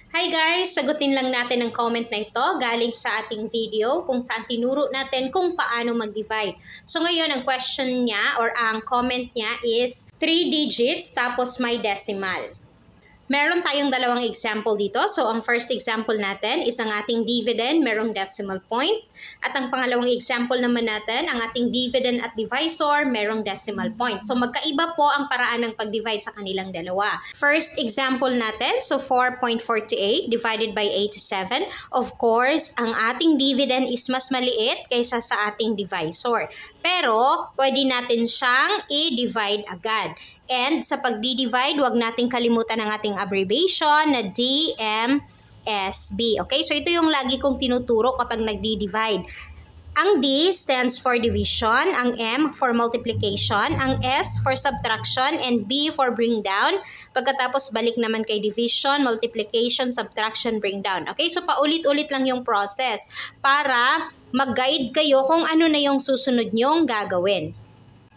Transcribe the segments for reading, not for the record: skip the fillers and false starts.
Hi guys! Sagutin lang natin ang comment na ito galing sa ating video kung saan tinuro natin kung paano mag-divide. So ngayon, ang question niya or ang comment niya is 3 digits tapos may decimal. Meron tayong dalawang example dito. So, ang first example natin is ang ating dividend, merong decimal point. At ang pangalawang example naman natin, ang ating dividend at divisor, merong decimal point. So, magkaiba po ang paraan ng pag-divide sa kanilang dalawa. First example natin, so 4.48 divided by 87. Of course, ang ating dividend is mas maliit kaysa sa ating divisor. Pero, pwede natin siyang i-divide agad. And sa pagdi-divide, huwag nating kalimutan ang ating abbreviation na DMSB. Okay? So ito yung lagi kong tinuturo kapag nagdi-divide. Ang D stands for division, ang M for multiplication, ang S for subtraction, and B for bring down. Pagkatapos balik naman kay division, multiplication, subtraction, bring down. Okay? So paulit-ulit lang yung process para mag-guide kayo kung ano na yung susunod nyong gagawin.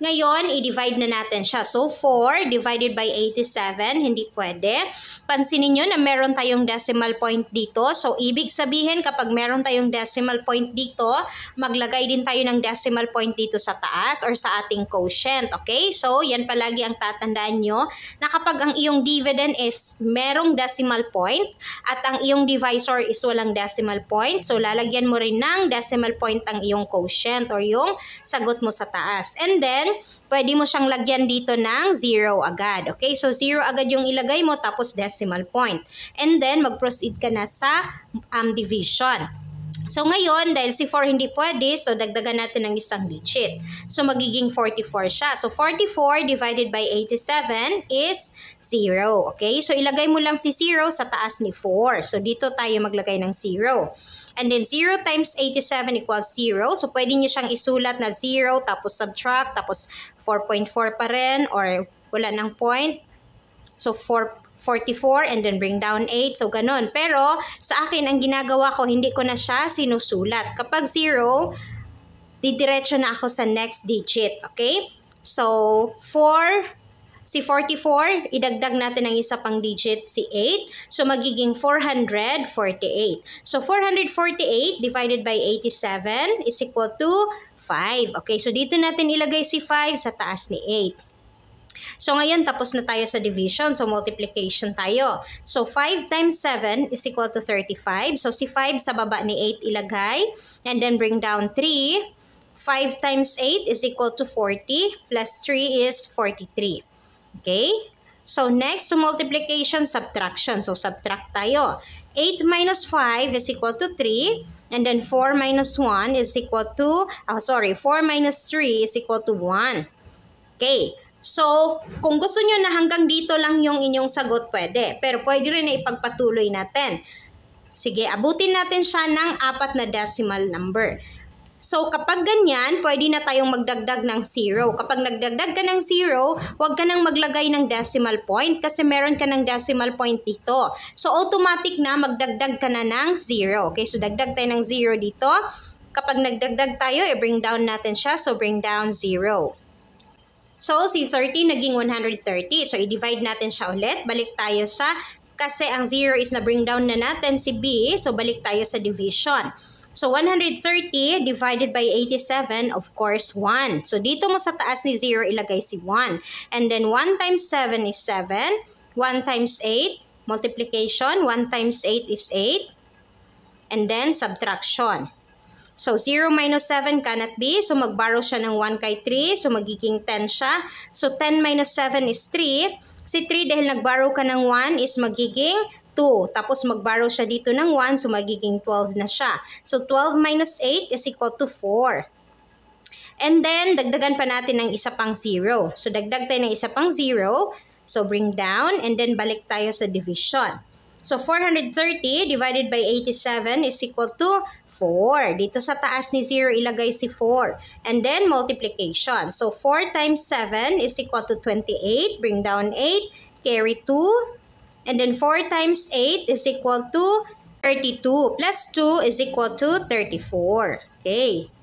Ngayon, i-divide na natin siya. So, 4 divided by 87, hindi pwede. Pansinin nyo na meron tayong decimal point dito. So, ibig sabihin kapag meron tayong decimal point dito, maglagay din tayo ng decimal point dito sa taas or sa ating quotient. Okay? So, yan palagi ang tatandaan nyo na kapag ang iyong dividend is merong decimal point at ang iyong divisor is walang decimal point, so lalagyan mo rin ng decimal point ang iyong quotient or yung sagot mo sa taas. And then, pwede mo siyang lagyan dito ng 0 agad. Okay? So, 0 agad yung ilagay mo tapos decimal point. And then, mag-proceed ka na sa division. So, ngayon, dahil si 4 hindi pwede, so dagdagan natin ng isang digit. So, magiging 44 siya. So, 44 divided by 87 is 0. Okay? So, ilagay mo lang si 0 sa taas ni 4. So, dito tayo maglagay ng 0. And then 0 times 87 equals 0. So, pwede nyo siyang isulat na 0, tapos subtract, tapos 4.4 pa rin, or wala ng point. So, 44 and then bring down 8. So, ganun. Pero, sa akin, ang ginagawa ko, hindi ko na siya sinusulat. Kapag 0, didiretso na ako sa next digit. Okay? So, si 44, idagdag natin ang isa pang digit, si 8. So, magiging 448. So, 448 divided by 87 is equal to 5. Okay, so dito natin ilagay si 5 sa taas ni 8. So, ngayon, tapos na tayo sa division. So, multiplication tayo. So, 5 times 7 is equal to 35. So, si 5 sa baba ni 8 ilagay. And then, bring down 3. 5 times 8 is equal to 40. Plus 3 is 43. Okay? So, next to multiplication, subtraction. So, subtract tayo. 8 minus 5 is equal to 3. And then, 4 minus 1 is equal to, 4 minus 3 is equal to 1. Okay? So, kung gusto nyo na hanggang dito lang yung inyong sagot, pwede. Pero pwede rin na ipagpatuloy natin. Sige, abutin natin siya ng 4 na decimal number. So, kapag ganyan, pwede na tayong magdagdag ng 0. Kapag nagdagdag ka ng 0, huwag ka nang maglagay ng decimal point kasi meron ka ng decimal point dito. So, automatic na magdagdag ka na ng 0. Okay, so dagdag tayo ng 0 dito. Kapag nagdagdag tayo, i-bring down natin siya. So, bring down 0. So, si 30 naging 130. So, i-divide natin siya ulit. Balik tayo sa, kasi ang 0 is na bring down na natin si B. So, balik tayo sa division. So, 130 divided by 87, of course, 1. So, dito mo sa taas ni 0, ilagay si 1. And then, 1 times 7 is 7. 1 times 8, multiplication. 1 times 8 is 8. And then, subtraction. So, 0 minus 7 cannot be. So, mag-borrow siya ng 1 kay 3. So, magiging 10 siya. So, 10 minus 7 is 3. Si 3, dahil nag-borrow ka ng 1, is magiging 2. Tapos mag-borrow siya dito ng 1, so magiging 12 na siya. So, 12 minus 8 is equal to 4. And then, dagdagan pa natin ng isa pang 0. So, dagdag tayo ng isa pang 0. So, bring down, and then balik tayo sa division. So, 430 divided by 87 is equal to 4. Dito sa taas ni 0, ilagay si 4. And then, multiplication. So, 4 times 7 is equal to 28. Bring down 8. Carry 2. And then 4 times 8 is equal to 32. Plus 2 is equal to 34. Okay.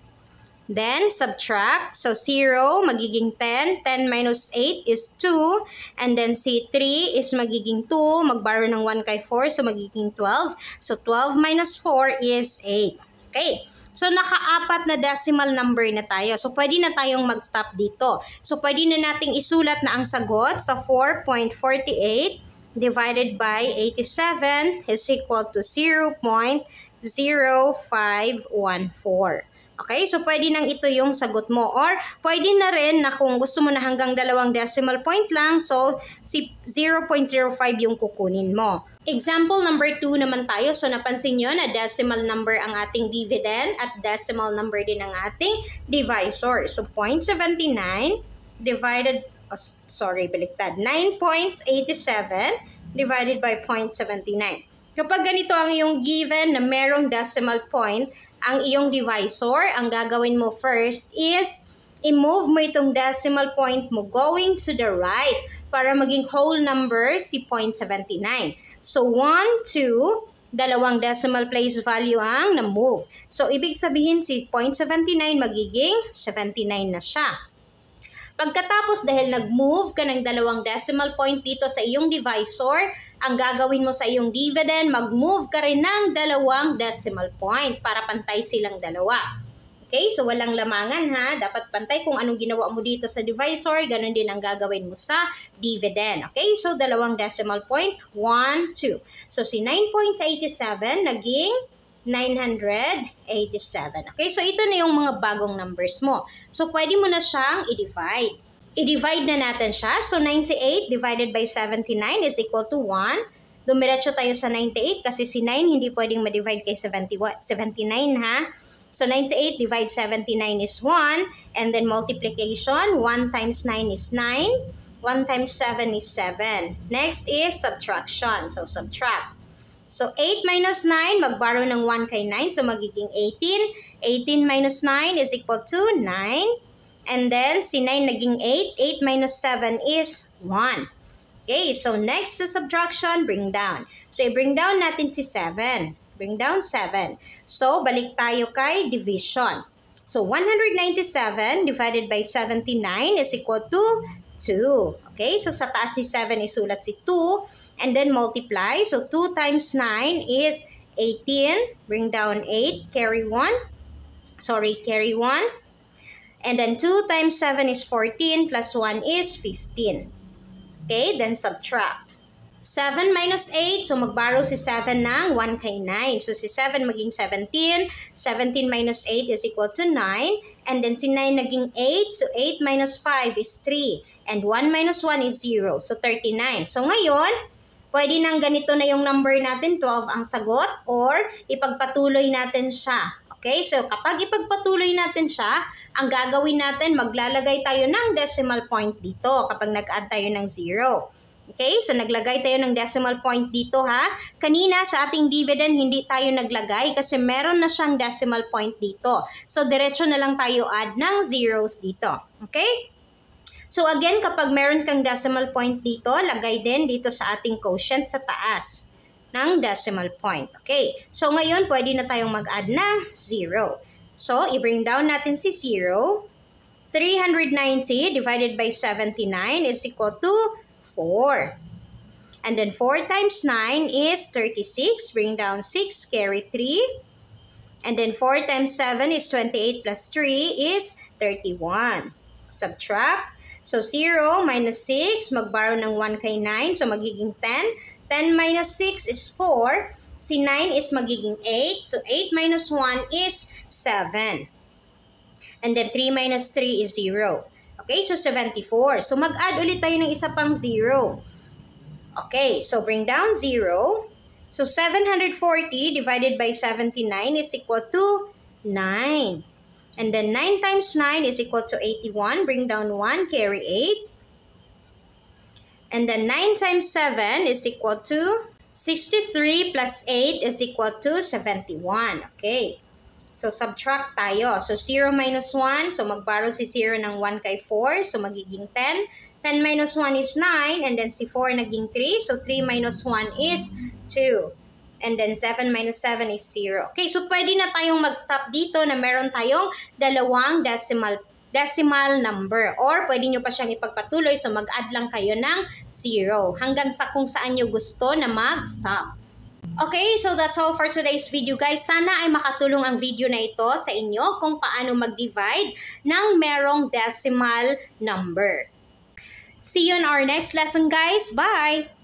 Then, subtract. So, 0 magiging 10. 10 minus 8 is 2. And then, si 3 is magiging 2. Mag-borrow ng 1 kay 4. So, magiging 12. So, 12 minus 4 is 8. Okay. So, naka-apat na decimal number na tayo. So, pwede na tayong mag-stop dito. So, pwede na nating isulat na ang sagot sa 4.48 divided by 87 is equal to 0.0514. Okay, so pwede nang ito yung sagot mo. Or pwede na rin na kung gusto mo na hanggang 2 decimal point lang, so si 0.05 yung kukunin mo. Example number 2 naman tayo. So napansin nyo na decimal number ang ating dividend at decimal number din ang ating divisor. So 0.79 divided, baliktad, 9.87 divided by 0.79. Kapag ganito ang iyong given na merong decimal point, ang iyong divisor, ang gagawin mo first is i-move mo itong decimal point mo going to the right para maging whole number si 0.79. So, 1, 2, dalawang decimal place value ang na-move. So, ibig sabihin si 0.79 magiging 79 na siya. Pagkatapos dahil nag-move ka ng dalawang decimal point dito sa iyong divisor, ang gagawin mo sa iyong dividend, mag-move ka rin ng dalawang decimal point para pantay silang dalawa. Okay, so walang lamangan ha. Dapat pantay kung anong ginawa mo dito sa divisor, ganun din ang gagawin mo sa dividend. Okay, so dalawang decimal point, 1, 2. So si 9.87 naging 987. Okay, so ito na yung mga bagong numbers mo. So pwede mo na siyang i-divide. I-divide na natin siya. So, 98 divided by 79 is equal to 1. Dumiretso tayo sa 98 kasi si 9 hindi pwedeng ma-divide kay 79 ha. So, 98 divide 79 is 1. And then multiplication, 1 times 9 is 9. 1 times 7 is 7. Next is subtraction. So, subtract. So, 8 minus 9, mag-borrow ng 1 kay 9. So, magiging 18. 18 minus 9 is equal to 9. And then, si 9 naging 8. 8 minus 7 is 1. Okay, so next sa subtraction, bring down. So, i-bring down natin si 7. Bring down 7. So, balik tayo kay division. So, 197 divided by 79 is equal to 2. Okay, so sa taas ni 7 isulat si 2. And then, multiply. So, 2 times 9 is 18. Bring down 8. Carry 1. Carry 1. And then 2 times 7 is 14 plus 1 is 15. Okay, then subtract. 7 minus 8, so mag-borrow si 7 ng 1 kay 9. So si 7 maging 17. 17 minus 8 is equal to 9. And then si 9 naging 8, so 8 minus 5 is 3. And 1 minus 1 is 0, so 39. So ngayon, pwede nang ganito na yung number natin, 12 ang sagot, or ipagpatuloy natin siya. Okay, so kapag ipagpatuloy natin siya, ang gagawin natin, maglalagay tayo ng decimal point dito kapag nag-add tayo ng 0. Okay, so naglagay tayo ng decimal point dito ha. Kanina sa ating dividend, hindi tayo naglagay kasi meron na siyang decimal point dito. So, diretso na lang tayo add ng zeros dito. Okay? So, again, kapag meron kang decimal point dito, lagay din dito sa ating quotient sa taas ng decimal point. Okay, so ngayon, pwede na tayong mag-add ng 0. So, i-bring down natin si 0. 390 divided by 79 is equal to 4. And then 4 times 9 is 36. Bring down 6, carry 3. And then 4 times 7 is 28 plus 3 is 31. Subtract. So, 0 minus 6, mag-borrow ng 1 kay 9. So, magiging 10. 10 minus 6 is 4. Si 9 is magiging 8. So, 8 minus 1 is 7. And then 3 minus 3 is 0. Okay, so 74. So, mag-add ulit tayo ng isa pang 0. Okay, so bring down 0. So, 740 divided by 79 is equal to 9. And then 9 times 9 is equal to 81. Bring down 1, carry 8. And then 9 times 7 is equal to 63 plus 8 is equal to 71. Okay. So, subtract tayo. So, 0 minus 1. So, mag-borrow si 0 ng 1 kay 4. So, magiging 10. 10 minus 1 is 9. And then si 4 naging 3. So, 3 minus 1 is 2. And then 7 minus 7 is 0. Okay, so pwede na tayong mag-stop dito na meron tayong dalawang decimal number. Or pwede nyo pa siyang ipagpatuloy, so mag-add lang kayo ng 0 hanggang sa kung saan nyo gusto na mag-stop. Okay, so that's all for today's video guys. Sana ay makatulong ang video na ito sa inyo kung paano mag-divide ng merong decimal number. See you in our next lesson guys. Bye!